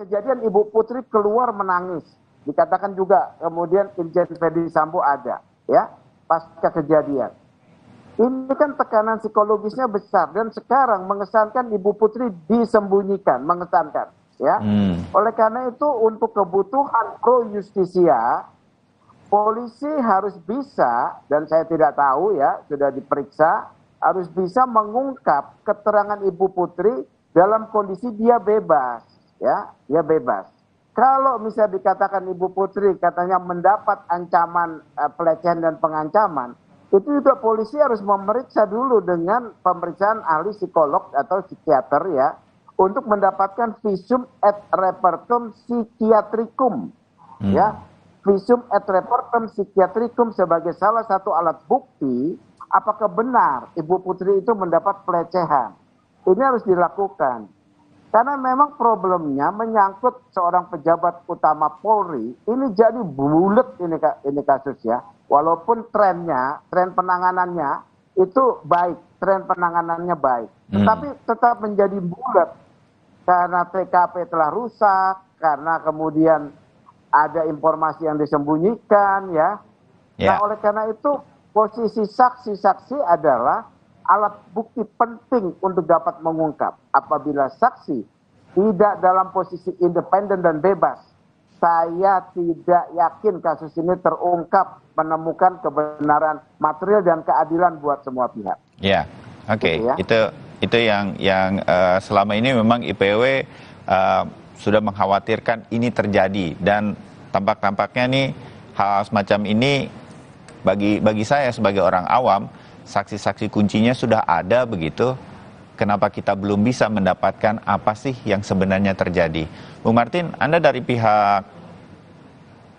kejadian Ibu Putri keluar menangis. Dikatakan juga kemudian Irjen Ferdy Sambo ada, ya, pasca kejadian. Ini kan tekanan psikologisnya besar dan sekarang mengesankan Ibu Putri disembunyikan, mengesankan, ya. Oleh karena itu untuk kebutuhan pro justisia, polisi harus bisa, dan saya tidak tahu ya, sudah diperiksa, harus bisa mengungkap keterangan Ibu Putri dalam kondisi dia bebas, ya, dia bebas. Kalau misalnya dikatakan Ibu Putri katanya mendapat ancaman pelecehan dan pengancaman, itu juga polisi harus memeriksa dulu dengan pemeriksaan ahli psikolog atau psikiater ya, untuk mendapatkan visum et repertum psikiatricum, ya, visum et repertum psikiatricum sebagai salah satu alat bukti apakah benar Ibu Putri itu mendapat pelecehan. Ini harus dilakukan. Karena memang problemnya menyangkut seorang pejabat utama Polri, ini jadi bulet ini kasus ya. Walaupun tren penanganannya itu baik, tren penanganannya baik. Tetapi tetap menjadi bulet karena TKP telah rusak, karena kemudian ada informasi yang disembunyikan ya. Nah, oleh karena itu posisi saksi-saksi adalah alat bukti penting untuk dapat mengungkap. Apabila saksi tidak dalam posisi independen dan bebas, saya tidak yakin kasus ini terungkap, menemukan kebenaran material dan keadilan buat semua pihak. Ya, oke. Gitu ya? Itu yang selama ini memang IPW sudah mengkhawatirkan ini terjadi, dan tampaknya nih hal semacam ini bagi saya sebagai orang awam, saksi-saksi kuncinya sudah ada begitu. Kenapa kita belum bisa mendapatkan apa sih yang sebenarnya terjadi? Bung Martin, Anda dari pihak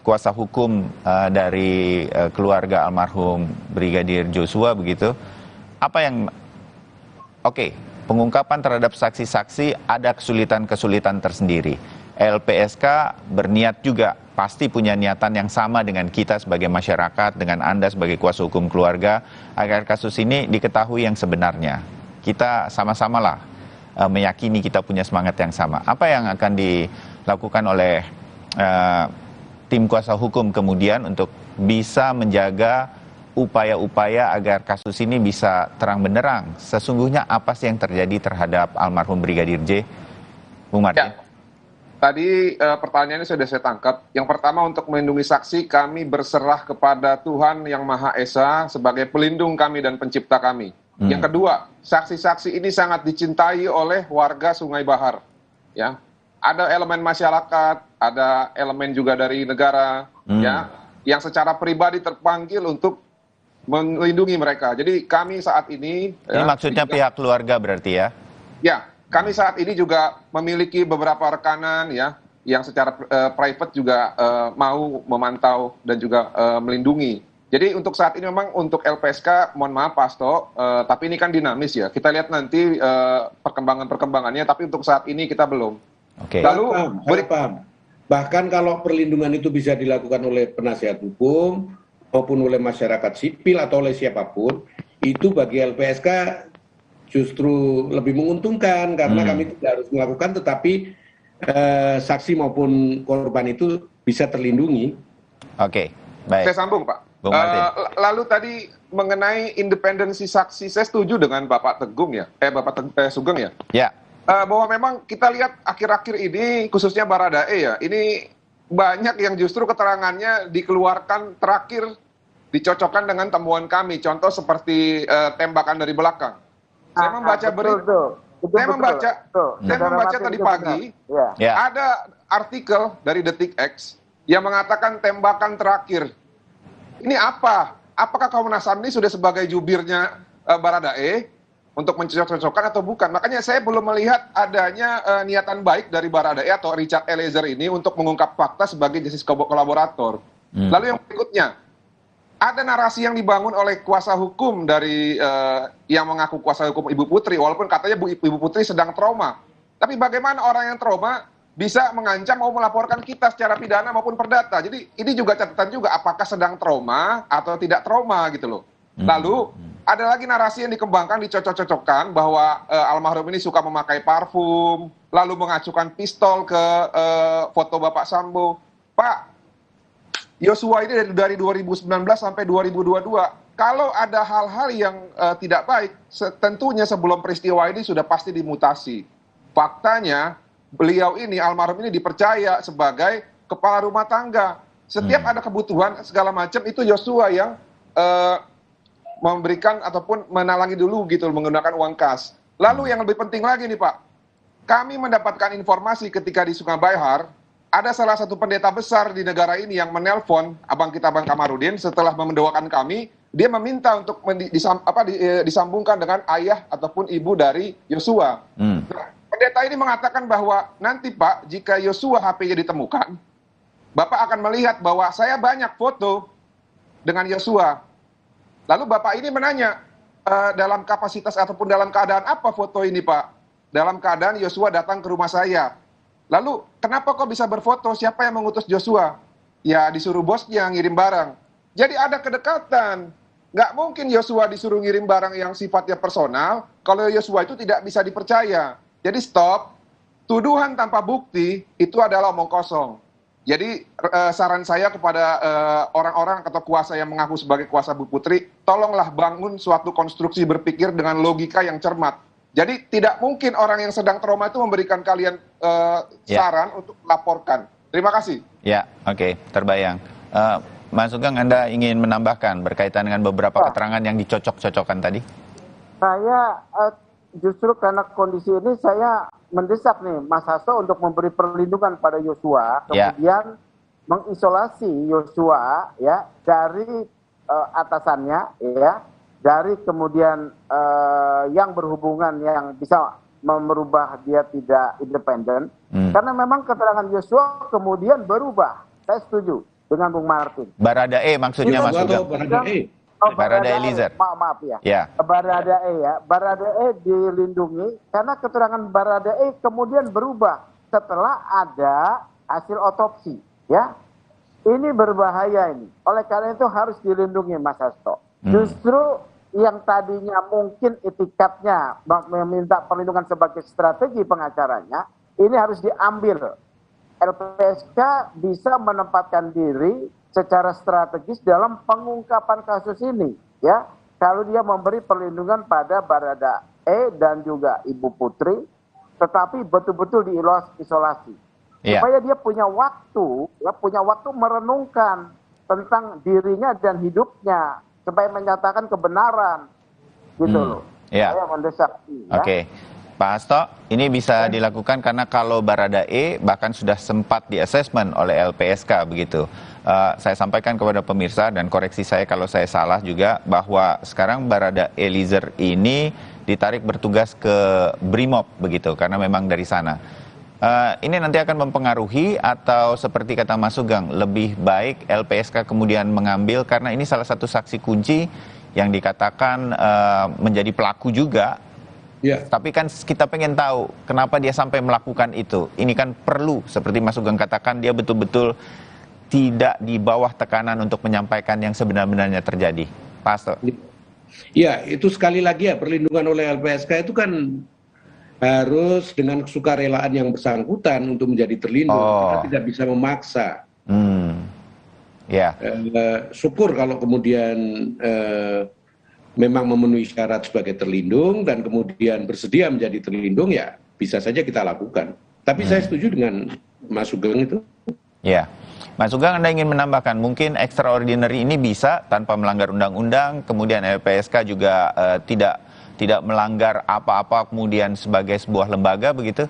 kuasa hukum dari keluarga almarhum Brigadir Joshua begitu, apa yang pengungkapan terhadap saksi-saksi ada kesulitan-kesulitan tersendiri. LPSK berniat juga, pasti punya niatan yang sama dengan kita sebagai masyarakat, dengan Anda sebagai kuasa hukum keluarga, agar kasus ini diketahui yang sebenarnya. Kita sama-samalah meyakini kita punya semangat yang sama. Apa yang akan dilakukan oleh tim kuasa hukum kemudian untuk bisa menjaga upaya-upaya agar kasus ini bisa terang benderang? Sesungguhnya apa sih yang terjadi terhadap almarhum Brigadir J? Bung Martin. Ya. Tadi pertanyaannya sudah saya tangkap. Yang pertama, untuk melindungi saksi, kami berserah kepada Tuhan Yang Maha Esa sebagai pelindung kami dan pencipta kami. Yang kedua, saksi-saksi ini sangat dicintai oleh warga Sungai Bahar. Ya, ada elemen masyarakat, ada elemen juga dari negara, ya, yang secara pribadi terpanggil untuk melindungi mereka. Jadi kami saat ini. Ini maksudnya pihak keluarga berarti ya? Ya. Kami saat ini juga memiliki beberapa rekanan ya, yang secara private juga mau memantau dan juga melindungi. Jadi untuk saat ini memang untuk LPSK, mohon maaf Pak Hasto, tapi ini kan dinamis ya. Kita lihat nanti perkembangannya, tapi untuk saat ini kita belum. Lalu paham. Bahkan kalau perlindungan itu bisa dilakukan oleh penasihat hukum maupun oleh masyarakat sipil atau oleh siapapun, itu bagi LPSK justru lebih menguntungkan karena kami tidak harus melakukan, tetapi saksi maupun korban itu bisa terlindungi. Oke, baik. Saya sambung Pak. Lalu tadi mengenai independensi saksi, saya setuju dengan Bapak Tegung ya, Sugeng ya. Ya. Bahwa memang kita lihat akhir-akhir ini khususnya Baradae ya, ini banyak yang justru keterangannya dikeluarkan terakhir dicocokkan dengan temuan kami. Contoh seperti tembakan dari belakang. Saya membaca berita. Saya membaca tadi pagi ada artikel dari Detik X yang mengatakan tembakan terakhir. Ini apa? Apakah Komnas HAM ini sudah sebagai jubirnya Baradae untuk mencocok-cocokkan atau bukan? Makanya saya belum melihat adanya niatan baik dari Baradae atau Richard Eliezer ini untuk mengungkap fakta sebagai justice kolaborator. Lalu yang berikutnya, ada narasi yang dibangun oleh kuasa hukum dari yang mengaku kuasa hukum Ibu Putri, walaupun katanya Ibu Putri sedang trauma. Tapi bagaimana orang yang trauma bisa mengancam mau melaporkan kita secara pidana maupun perdata? Jadi ini juga catatan juga, apakah sedang trauma atau tidak trauma gitu loh. Lalu ada lagi narasi yang dikembangkan, dicocok-cocokkan bahwa almarhum ini suka memakai parfum, lalu mengacukan pistol ke foto Bapak Sambo. Pak, Yosua ini dari 2019 sampai 2022. Kalau ada hal-hal yang tidak baik, tentunya sebelum peristiwa ini sudah pasti dimutasi. Faktanya, beliau ini, almarhum ini dipercaya sebagai kepala rumah tangga. Setiap ada kebutuhan segala macam, itu Yosua yang memberikan ataupun menalangi dulu gitu menggunakan uang kas. Lalu yang lebih penting lagi nih Pak, kami mendapatkan informasi ketika di Sungai Bayhar, ada salah satu pendeta besar di negara ini yang menelpon abang kita Bang Kamarudin setelah mendoakan kami, dia meminta untuk disambungkan dengan ayah ataupun ibu dari Yosua. Nah, pendeta ini mengatakan bahwa nanti Pak, jika Yosua HP-nya ditemukan, Bapak akan melihat bahwa saya banyak foto dengan Yosua. Lalu Bapak ini menanya, dalam kapasitas ataupun dalam keadaan apa foto ini Pak? Dalam keadaan Yosua datang ke rumah saya. Lalu kenapa kok bisa berfoto? Siapa yang mengutus Joshua? Ya disuruh bosnya ngirim barang. Jadi ada kedekatan. Nggak mungkin Joshua disuruh ngirim barang yang sifatnya personal, kalau Joshua itu tidak bisa dipercaya. Jadi stop, tuduhan tanpa bukti itu adalah omong kosong. Jadi saran saya kepada orang-orang atau kuasa yang mengaku sebagai kuasa Bu Putri, tolonglah bangun suatu konstruksi berpikir dengan logika yang cermat. Jadi tidak mungkin orang yang sedang trauma itu memberikan kalian saran untuk laporkan. Terima kasih. Ya, oke, terbayang. Mas Sugeng, Anda ingin menambahkan berkaitan dengan beberapa keterangan yang dicocok-cocokkan tadi? Saya justru karena kondisi ini saya mendesak nih Mas Hasto untuk memberi perlindungan pada Yosua, kemudian mengisolasi Yosua ya dari atasannya ya. Dari kemudian yang berhubungan yang bisa merubah dia tidak independen, karena memang keterangan Yosua kemudian berubah. Saya setuju dengan Bung Martin. Baradae maksudnya Mas Sugeng. Baradae Eliezer. Maaf ya. Baradae ya. Baradae dilindungi karena keterangan Baradae kemudian berubah setelah ada hasil otopsi. Ya, ini berbahaya ini. Oleh karena itu harus dilindungi Mas Hasto. Justru yang tadinya mungkin etikatnya meminta perlindungan sebagai strategi pengacaranya, ini harus diambil. LPSK bisa menempatkan diri secara strategis dalam pengungkapan kasus ini, ya. Kalau dia memberi perlindungan pada Baradae dan juga Ibu Putri, tetapi betul-betul diisolasi, supaya dia punya waktu merenungkan tentang dirinya dan hidupnya, supaya menyatakan kebenaran, gitu loh. Saya mendesak. Oke. Pak Hasto, ini bisa dilakukan karena kalau Baradae bahkan sudah sempat di-assessment oleh LPSK begitu. Saya sampaikan kepada pemirsa dan koreksi saya kalau saya salah juga bahwa sekarang Baradae Eliezer ini ditarik bertugas ke Brimob begitu karena memang dari sana. Ini nanti akan mempengaruhi atau seperti kata Mas Sugeng, lebih baik LPSK kemudian mengambil karena ini salah satu saksi kunci yang dikatakan menjadi pelaku juga. Ya. Tapi kan kita pengen tahu kenapa dia sampai melakukan itu. Ini kan perlu, seperti Mas Sugeng katakan, dia betul-betul tidak di bawah tekanan untuk menyampaikan yang sebenarnya terjadi. Pak Hasto. Ya, itu sekali lagi ya, perlindungan oleh LPSK itu kan harus dengan kesukarelaan yang bersangkutan untuk menjadi terlindung. Kita tidak bisa memaksa. Syukur kalau kemudian memang memenuhi syarat sebagai terlindung dan kemudian bersedia menjadi terlindung, ya bisa saja kita lakukan. Tapi saya setuju dengan Mas Sugeng itu. Ya, Mas Sugeng, Anda ingin menambahkan mungkin extraordinary ini bisa tanpa melanggar undang-undang, kemudian LPSK juga tidak melanggar apa-apa kemudian sebagai sebuah lembaga begitu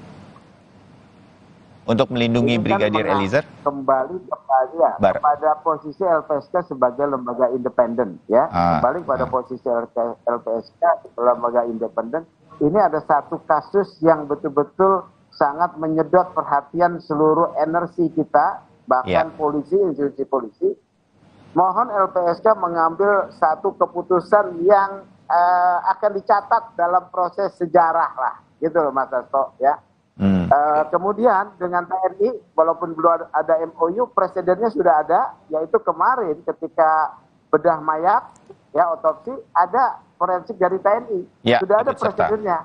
untuk melindungi Brigadir Eliezer? Kembali kepada posisi LPSK sebagai lembaga independen ya. Kembali pada posisi LPSK sebagai lembaga independen. Ini ada satu kasus yang betul-betul sangat menyedot perhatian seluruh energi kita, bahkan polisi, institusi polisi. Mohon LPSK mengambil satu keputusan yang akan dicatat dalam proses sejarah lah, gitu loh Mas Hasto ya. Kemudian dengan TNI, walaupun belum ada MOU, presidennya sudah ada, yaitu kemarin ketika bedah mayat ya otopsi, ada forensik dari TNI. Ya, Sudah ada ikut serta. prosedurnya.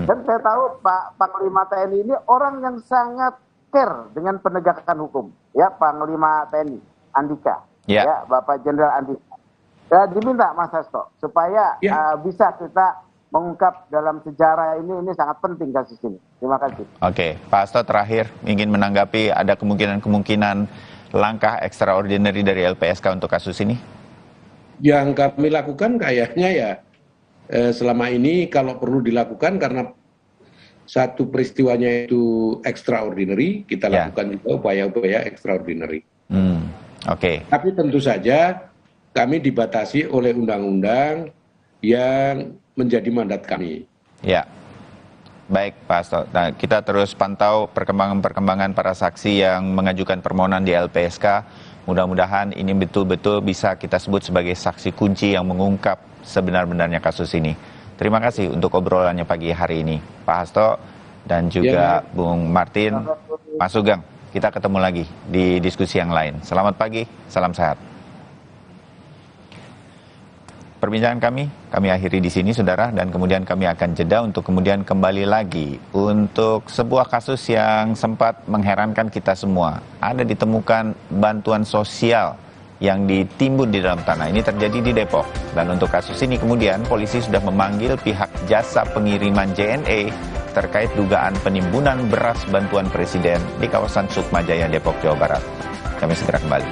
Dan saya tahu Pak Panglima TNI ini orang yang sangat care dengan penegakan hukum. Ya, Panglima TNI Andika. Ya, Bapak Jenderal Andika. Ya, diminta Mas Hasto supaya bisa kita mengungkap dalam sejarah ini sangat penting kasus ini. Terima kasih. Oke, Pak Hasto terakhir ingin menanggapi ada kemungkinan langkah extraordinary dari LPSK untuk kasus ini? Yang kami lakukan kayaknya ya selama ini kalau perlu dilakukan karena satu peristiwanya itu extraordinary, kita lakukan juga upaya-upaya extraordinary. Oke. Tapi tentu saja kami dibatasi oleh undang-undang yang menjadi mandat kami. Ya, baik Pak Hasto. Nah, kita terus pantau perkembangan para saksi yang mengajukan permohonan di LPSK. Mudah-mudahan ini betul-betul bisa kita sebut sebagai saksi kunci yang mengungkap sebenar-benarnya kasus ini. Terima kasih untuk obrolannya pagi hari ini, Pak Hasto dan juga Bung Martin, Mas Sugeng. Kita ketemu lagi di diskusi yang lain. Selamat pagi, salam sehat. Perbincangan kami akhiri di sini, saudara, dan kemudian kami akan jeda untuk kemudian kembali lagi untuk sebuah kasus yang sempat mengherankan kita semua. Ada ditemukan bantuan sosial yang ditimbun di dalam tanah. Ini terjadi di Depok. Dan untuk kasus ini kemudian polisi sudah memanggil pihak jasa pengiriman JNE terkait dugaan penimbunan beras bantuan presiden di kawasan Sukmajaya, Depok, Jawa Barat. Kami segera kembali.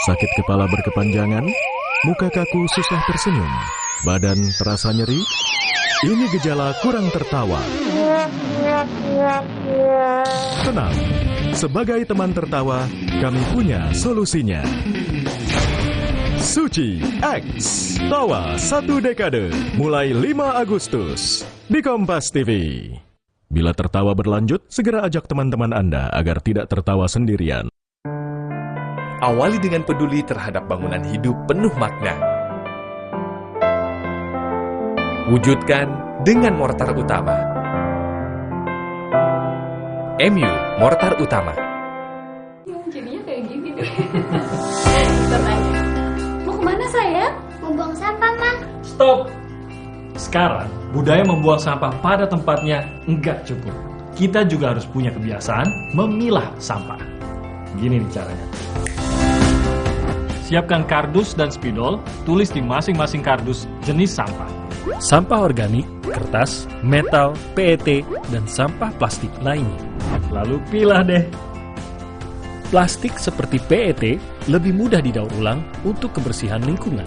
Sakit kepala berkepanjangan, muka kaku susah tersenyum, badan terasa nyeri. Ini gejala kurang tertawa. Tenang, sebagai teman tertawa, kami punya solusinya. Suci X, tawa 1 dekade, mulai 5 Agustus di Kompas TV. Bila tertawa berlanjut, segera ajak teman-teman Anda agar tidak tertawa sendirian. Awali dengan peduli terhadap bangunan hidup penuh makna. Wujudkan dengan mortar utama. MU Mortar Utama. Jadinya kayak gini deh. Mau kemana sayang? Mau buang sampah, Ma. Stop! Sekarang, budaya membuang sampah pada tempatnya enggak cukup. Kita juga harus punya kebiasaan memilah sampah. Gini nih caranya. Siapkan kardus dan spidol, tulis di masing-masing kardus jenis sampah. Sampah organik, kertas, metal, PET, dan sampah plastik lainnya. Lalu pilah deh. Plastik seperti PET lebih mudah didaur ulang untuk kebersihan lingkungan.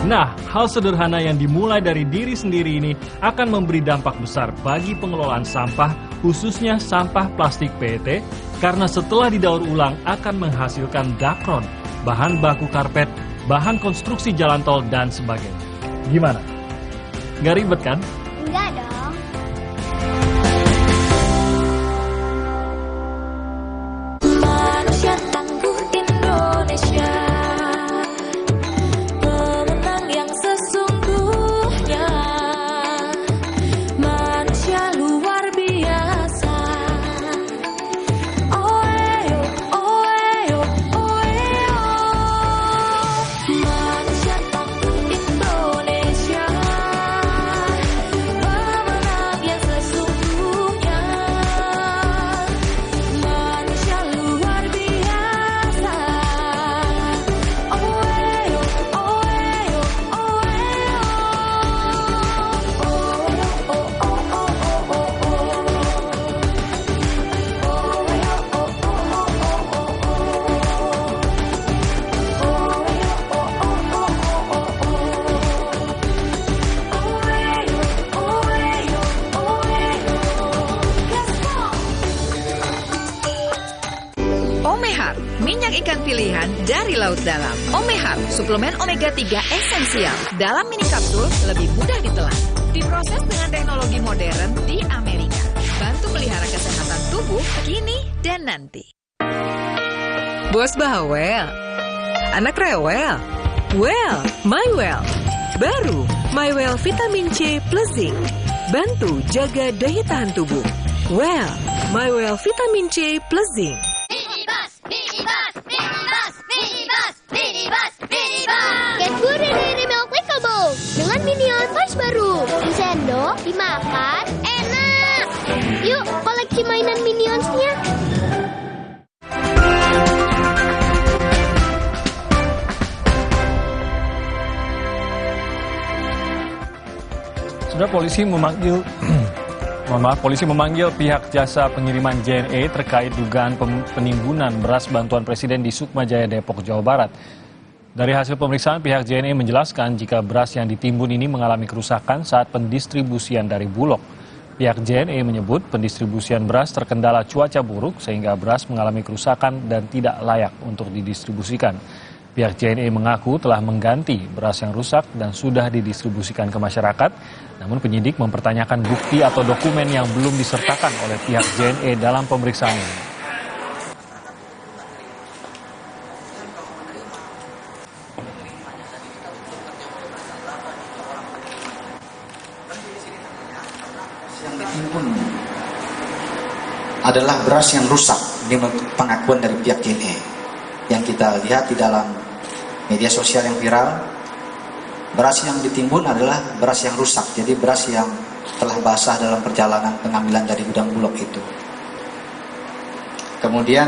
Nah, hal sederhana yang dimulai dari diri sendiri ini akan memberi dampak besar bagi pengelolaan sampah, khususnya sampah plastik PET, karena setelah didaur ulang akan menghasilkan dakron, bahan baku karpet, bahan konstruksi jalan tol, dan sebagainya. Gimana? Nggak ribet kan? Enggak dong. Manusia tangguh Indonesia, pemenang yang sesungguhnya. Manusia luar biasa. Oeo, oeo, oeo. Manusia tangguh Indonesia, pemenang yang sesungguhnya. Manusia luar biasa. Oeo, oeo, oeo. Omehar, minyak ikan pilihan dari laut dalam. Omehar, suplemen omega 3 esensial. Dalam mini kapsul, lebih mudah ditelan. Diproses dengan teknologi modern di Amerika. Bantu pelihara kesehatan tubuh kini dan nanti. Bos bawel, anak rewel, well, my well. Baru, MyWell Vitamin C Plus Zinc. Bantu jaga daya tahan tubuh. Well, MyWell Vitamin C Plus Zinc. Cadbury Dairy Milk Clickable dengan Minion Toys baru. Sendok, dimakan, enak. Yuk, koleksi mainan Minions-nya. Sudah polisi memanggil pihak jasa pengiriman JNE terkait dugaan penimbunan beras bantuan Presiden di Sukma Jaya, Depok, Jawa Barat. Dari hasil pemeriksaan, pihak JNE menjelaskan jika beras yang ditimbun ini mengalami kerusakan saat pendistribusian dari Bulog. Pihak JNE menyebut pendistribusian beras terkendala cuaca buruk sehingga beras mengalami kerusakan dan tidak layak untuk didistribusikan. Pihak JNE mengaku telah mengganti beras yang rusak dan sudah didistribusikan ke masyarakat, namun penyidik mempertanyakan bukti atau dokumen yang belum disertakan oleh pihak JNE dalam pemeriksaan ini. Yang ditimbun adalah beras yang rusak, ini pengakuan dari pihak JNE. Yang kita lihat di dalam media sosial yang viral, beras yang ditimbun adalah beras yang rusak, jadi beras yang telah basah dalam perjalanan pengambilan dari gudang Bulog itu. Kemudian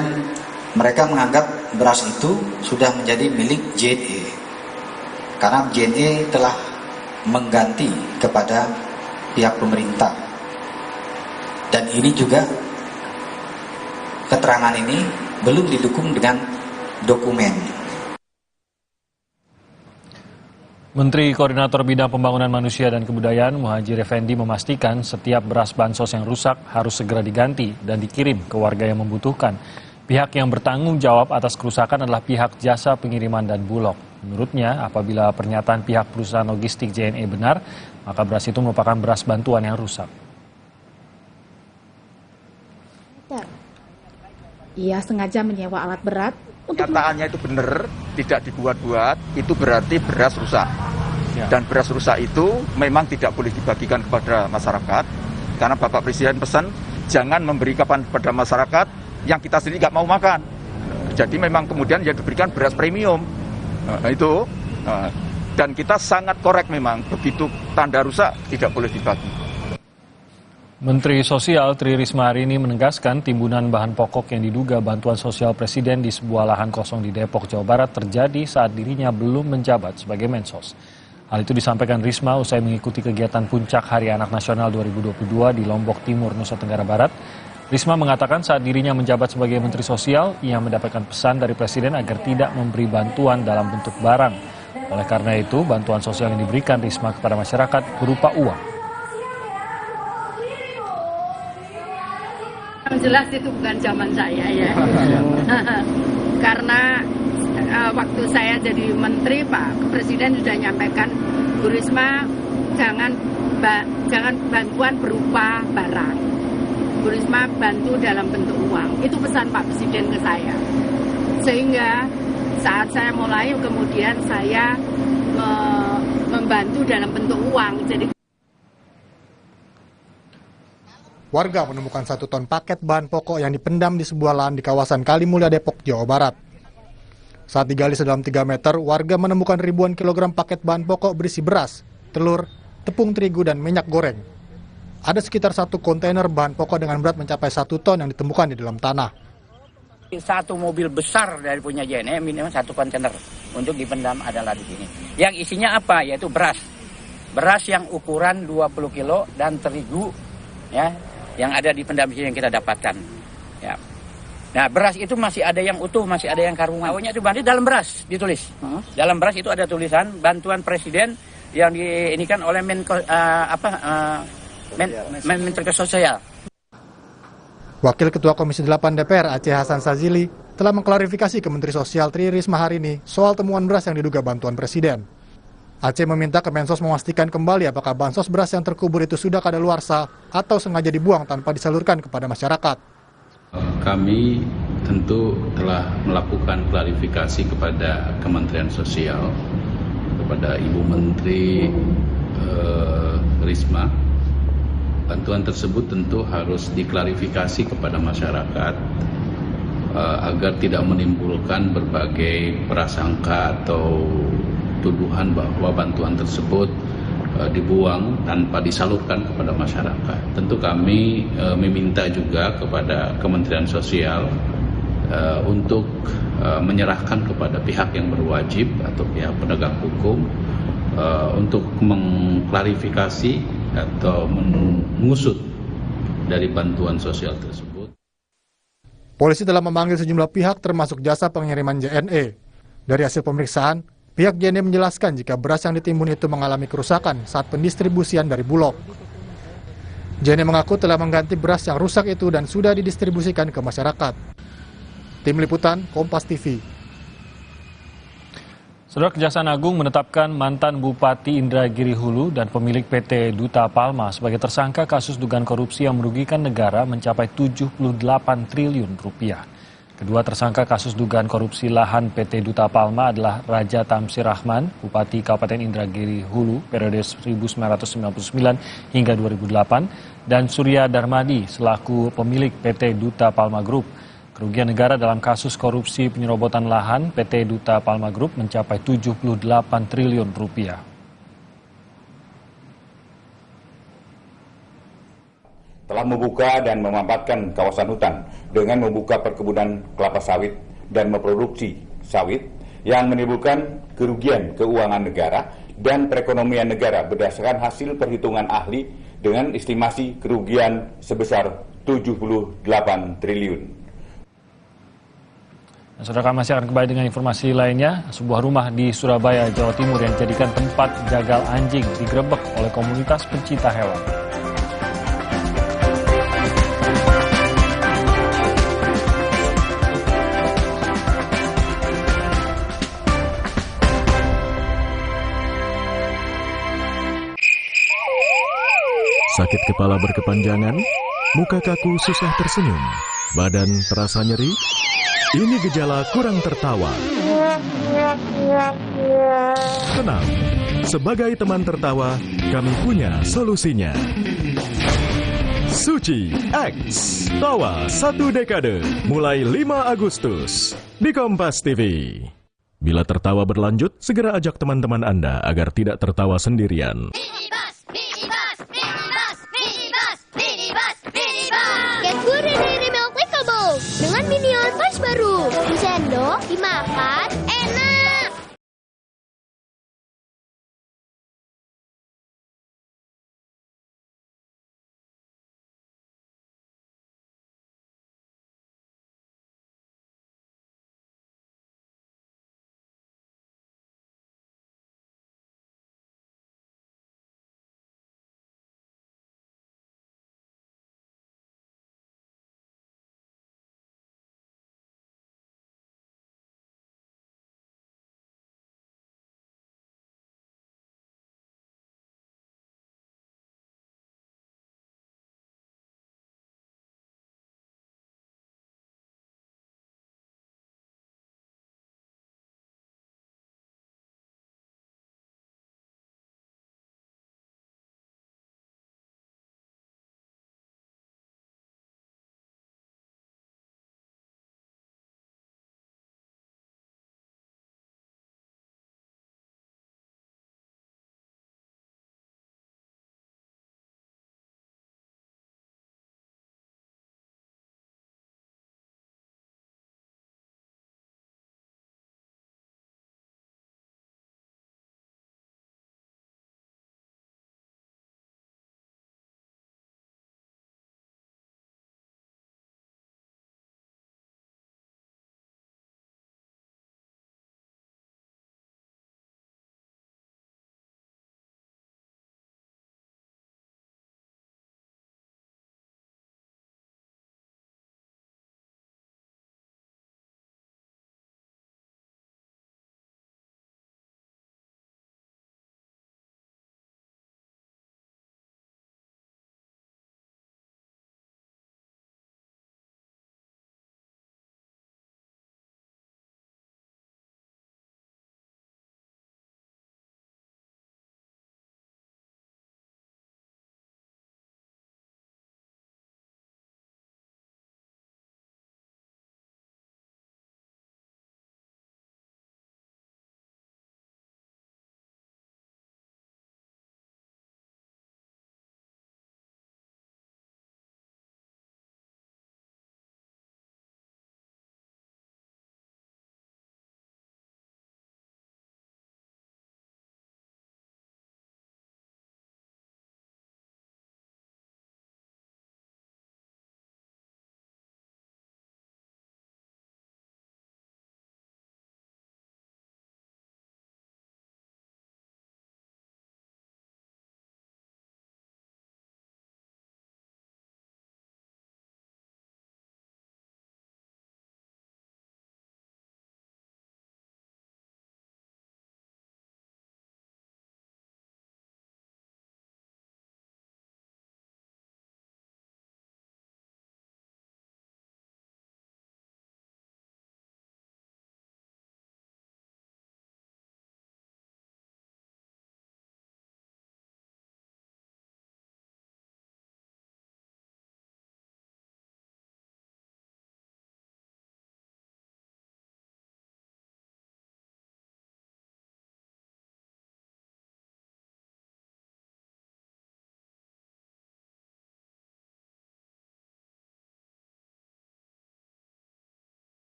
mereka menganggap beras itu sudah menjadi milik JNE karena JNE telah mengganti kepada pihak pemerintah. Dan ini juga keterangan ini belum didukung dengan dokumen. Menteri Koordinator Bidang Pembangunan Manusia dan Kebudayaan Muhadjir Effendi memastikan setiap beras bansos yang rusak harus segera diganti dan dikirim ke warga yang membutuhkan. Pihak yang bertanggung jawab atas kerusakan adalah pihak jasa pengiriman dan Bulog. Menurutnya, apabila pernyataan pihak perusahaan logistik JNE benar, maka beras itu merupakan beras bantuan yang rusak. Ia sengaja menyewa alat berat. Kataannya itu benar, tidak dibuat-buat, itu berarti beras rusak. Dan beras rusak itu memang tidak boleh dibagikan kepada masyarakat, karena Bapak Presiden pesan, jangan memberikan kepada masyarakat yang kita sendiri nggak mau makan. Jadi memang kemudian yang diberikan beras premium. Dan kita sangat korek memang, begitu tanda rusak tidak boleh dibagi. Menteri Sosial Tri Risma hari ini menegaskan timbunan bahan pokok yang diduga bantuan sosial Presiden di sebuah lahan kosong di Depok, Jawa Barat terjadi saat dirinya belum menjabat sebagai Mensos. Hal itu disampaikan Risma usai mengikuti kegiatan Puncak Hari Anak Nasional 2022 di Lombok Timur, Nusa Tenggara Barat. Risma mengatakan saat dirinya menjabat sebagai Menteri Sosial, ia mendapatkan pesan dari Presiden agar tidak memberi bantuan dalam bentuk barang. Oleh karena itu, bantuan sosial yang diberikan Risma kepada masyarakat berupa uang. Jelas itu bukan zaman saya ya, karena waktu saya jadi menteri Pak Presiden sudah nyampaikan, Bu Risma jangan bantuan berupa barang, Bu Risma bantu dalam bentuk uang. Itu pesan Pak Presiden ke saya, sehingga saat saya mulai kemudian saya membantu dalam bentuk uang. Jadi warga menemukan 1 ton paket bahan pokok yang dipendam di sebuah lahan di kawasan Kalimulya, Depok, Jawa Barat. Saat digali sedalam 3 meter, warga menemukan ribuan kilogram paket bahan pokok berisi beras, telur, tepung terigu, dan minyak goreng. Ada sekitar 1 kontainer bahan pokok dengan berat mencapai 1 ton yang ditemukan di dalam tanah. 1 mobil besar dari punya JNE minimal 1 kontainer untuk dipendam adalah di sini. Yang isinya apa? Yaitu beras. Beras yang ukuran 20 kilo dan terigu, ya, yang ada di pendam yang kita dapatkan. Ya. Nah, beras itu masih ada yang utuh, masih ada yang karungan. Awalnya itu berarti dalam beras ditulis. Dalam beras itu ada tulisan bantuan Presiden yang diinikan oleh Menteri Sosial. Wakil Ketua Komisi 8 DPR Aceh Hasan Sazili telah mengklarifikasi ke Menteri Sosial Tri Risma hari ini soal temuan beras yang diduga bantuan Presiden. Aceh meminta Kemensos memastikan kembali apakah bansos beras yang terkubur itu sudah kadaluarsa atau sengaja dibuang tanpa disalurkan kepada masyarakat. Kami tentu telah melakukan klarifikasi kepada Kementerian Sosial kepada Ibu Menteri Risma. Bantuan tersebut tentu harus diklarifikasi kepada masyarakat agar tidak menimbulkan berbagai prasangka atau tuduhan bahwa bantuan tersebut dibuang tanpa disalurkan kepada masyarakat. Tentu kami meminta juga kepada Kementerian Sosial untuk menyerahkan kepada pihak yang berwajib atau pihak penegak hukum untuk mengklarifikasi atau mengusut dari bantuan sosial tersebut. Polisi telah memanggil sejumlah pihak termasuk jasa pengiriman JNE. Dari hasil pemeriksaan, pihak JNE menjelaskan jika beras yang ditimbun itu mengalami kerusakan saat pendistribusian dari Bulog. JNE mengaku telah mengganti beras yang rusak itu dan sudah didistribusikan ke masyarakat. Tim Liputan, Kompas TV. Saudara, Kejaksaan Agung menetapkan mantan Bupati Indragiri Hulu dan pemilik PT Duta Palma sebagai tersangka kasus dugaan korupsi yang merugikan negara mencapai 78 triliun rupiah. Kedua tersangka kasus dugaan korupsi lahan PT Duta Palma adalah Raja Tamsir Rahman, Bupati Kabupaten Indragiri Hulu periode 1999 hingga 2008, dan Surya Darmadi selaku pemilik PT Duta Palma Group. Kerugian negara dalam kasus korupsi penyerobotan lahan PT Duta Palma Group mencapai 78 triliun rupiah. Telah membuka dan memanfaatkan kawasan hutan dengan membuka perkebunan kelapa sawit dan memproduksi sawit yang menimbulkan kerugian keuangan negara dan perekonomian negara berdasarkan hasil perhitungan ahli dengan estimasi kerugian sebesar 78 triliun. Saudara, kami masih akan kembali dengan informasi lainnya. Sebuah rumah di Surabaya, Jawa Timur yang dijadikan tempat jagal anjing digerebek oleh komunitas pencinta hewan. Sakit kepala berkepanjangan, muka kaku susah tersenyum, badan terasa nyeri. Ini gejala kurang tertawa. Tenang, sebagai teman tertawa, kami punya solusinya. Suci X, tawa 1 dekade, mulai 5 Agustus di Kompas TV. Bila tertawa berlanjut, segera ajak teman-teman Anda agar tidak tertawa sendirian. Get Good Dairy Milk Clickable dengan Minion Toys baru. Disendok, dimakan,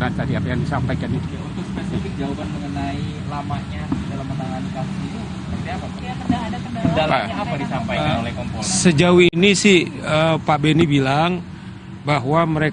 Kompolnas tadi apa yang disampaikan itu. Untuk spesifik jawaban mengenai lamanya dalam menangani kasus itu seperti apa? Kendalanya apa disampaikan oleh Kompolnas? Sejauh ini sih Pak Beni bilang bahwa mereka